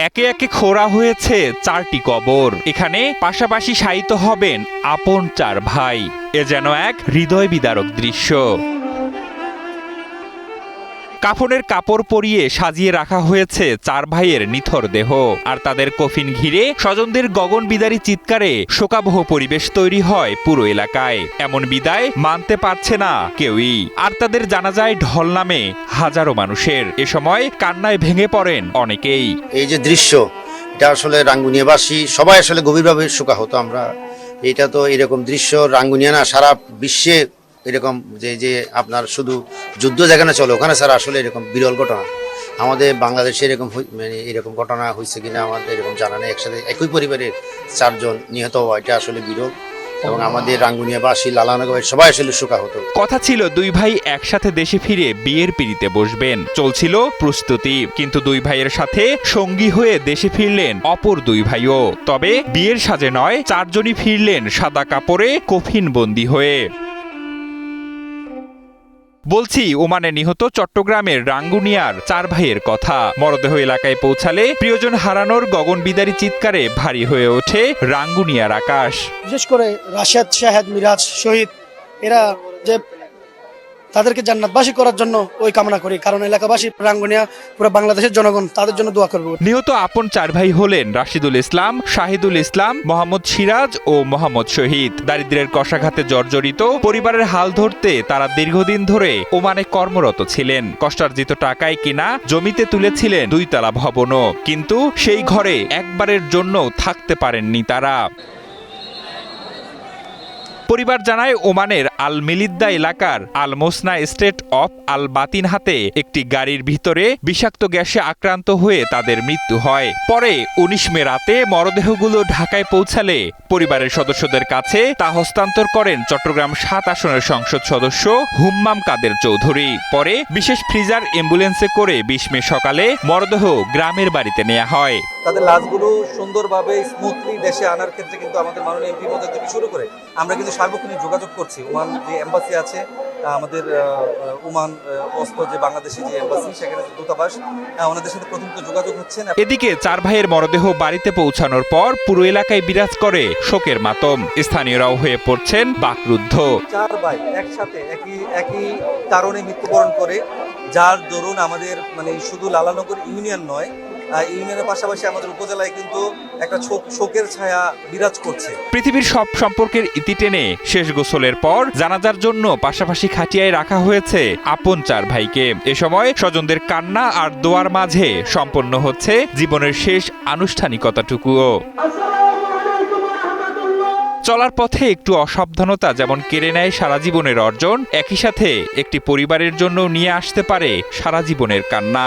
একে একে খোঁড়া হয়েছে 4টি কবর। এখানে পাশাপাশি শায়িত হবেন আপন 4 ভাই। এ যেন এক হৃদয় বিদারক দৃশ্য। কাফনের কাপড় পরিয়ে সাজিয়ে রাখা হয়েছে 4 ভাইয়ের নিথর দেহ। আর তাদের কফিন ঘিরে স্বজনদের গগনবিদারী চিৎকারে শোকাবহ পরিবেশ তৈরি হয় পুরো এলাকায়। এমন বিদায় মানতে পারছে না কেউই। আর তাদের জানাজায় ঢল নামে হাজারো মানুষের। এ সময় কান্নায় ভেঙে পড়েন অনেকেই। এই যে দৃশ্য, এটা আসলে রাঙ্গুনিয়াবাসী সবাই আসলে গভীরভাবে শোকাহত আমরা। এটা তো এরকম দৃশ্য রাঙ্গুনিয়া না, সারা বিশ্বে এরকম যে আপনার শুধু যুদ্ধ যেখানে চলে ওখানে স্যার আসলে এরকম বিরল ঘটনা। আমাদের বাংলাদেশে এরকম মানে এরকম ঘটনা হয়েছে কিনা আমাদের এরকম জানা নেই। একসাথে একই পরিবারের 4 জন নিহত হওয়া, এটা আসলে বিরল। এবং আমাদের রাঙ্গুনিয়াবাসী লালানগরের সবাই আসলে শোকাহত। কথা ছিল 2 ভাই একসাথে দেশে ফিরে বিয়ের পিঁড়িতে বসবেন। চলছিল প্রস্তুতি, কিন্তু 2 ভাইয়ের সাথে সঙ্গী হয়ে দেশে ফিরলেন অপর 2 ভাইও। তবে বিয়ের সাজে নয়, 4 জনই ফিরলেন সাদা কাপড়ে কফিন বন্দী হয়ে। বলছি ওমানে নিহত চট্টগ্রামের রাঙ্গুনিয়ার 4 ভাইয়ের কথা। মরদেহ এলাকায় পৌঁছালে প্রিয়জন হারানোর গগনবিদারী চিৎকারে ভারী হয়ে ওঠে রাঙ্গুনিয়ার আকাশ। বিশেষ করে রাশেদ, শাহেদ, মিরাজ, শহীদ, এরা যে তাদেরকে জান্নাতবাসী করার জন্য ওই কামনা করি। কারণ এলাকাবাসী, রাঙ্গুনিয়া, পুরো বাংলাদেশের জনগণ তাদের জন্য দোয়া করব। নিহত আপন 4 ভাই হলেন রাশিদুল ইসলাম, শাহিদুল ইসলাম, মোহাম্মদ সিরাজ ও মোহাম্মদ শহীদ। দারিদ্র্যের কষাঘাতে জর্জরিত পরিবারের হাল ধরতে তারা দীর্ঘদিন ধরে ওমানে কর্মরত ছিলেন। কষ্টার্জিত টাকায় কিনা জমিতে তুলেছিলেন 2 তলা ভবনও, কিন্তু সেই ঘরে একবারের জন্য থাকতে পারেননি তারা। পরিবার জানায় ওমানের আল মিলিদ্দা এলাকার আল মোসনা স্টেট অফ আল বাতিনহাতে একটি গাড়ির ভিতরে বিষাক্ত গ্যাসে আক্রান্ত হয়ে তাদের মৃত্যু হয়। পরে 19 মে রাতে মরদেহগুলো ঢাকায় পৌঁছালে পরিবারের সদস্যদের কাছে তা হস্তান্তর করেন চট্টগ্রাম 7 আসনের সংসদ সদস্য হুম্মাম কাদের চৌধুরী। পরে বিশেষ ফ্রিজার অ্যাম্বুলেন্সে করে 20 মে সকালে মরদেহ গ্রামের বাড়িতে নেওয়া হয়। তাদের লাশগুলো সুন্দরভাবে স্মুথলি দেশে আনার ক্ষেত্রে কিন্তু আমাদের মাননীয় এমপি মহোদয় থেকে শুরু করে আমরা কিন্তু সার্বক্ষণিক যোগাযোগ করছি। ওমান যে এম্বাসি আছে, আমাদের ওমান অস্ত যে বাংলাদেশি যে এম্বাসি, সেখানে দূতাবাস, ওনাদের সাথে প্রথমত যোগাযোগ হচ্ছে। এদিকে 4 ভাইয়ের মরদেহ বাড়িতে পৌঁছানোর পর পুরো এলাকায় বিরাজ করে শোকের মাতম। স্থানীয়রাও হয়ে পড়ছেন বাকরুদ্ধ। 4 ভাই একসাথে একই কারণে মৃত্যুবরণ করে, যার দরুন আমাদের মানে শুধু লালানগর ইউনিয়ন নয়, ইউনিয়নের পাশাপাশি আমাদের উপজেলায় কিন্তু একটা শোকের ছায়া বিরাজ করছে। পৃথিবীর সব সম্পর্কের ইতি টেনে শেষ গোসলের পর জানাজার জন্য পাশাপাশি খাটিয়ায় রাখা হয়েছে আপন 4 ভাইকে। এ সময় স্বজনদের কান্না আর দোয়ার মাঝে সম্পন্ন হচ্ছে জীবনের শেষ আনুষ্ঠানিকতাটুকুও। চলার পথে একটু অসাবধানতা যেমন কেড়ে নেয় সারা জীবনের অর্জন, একই সাথে একটি পরিবারের জন্য নিয়ে আসতে পারে সারা জীবনের কান্না।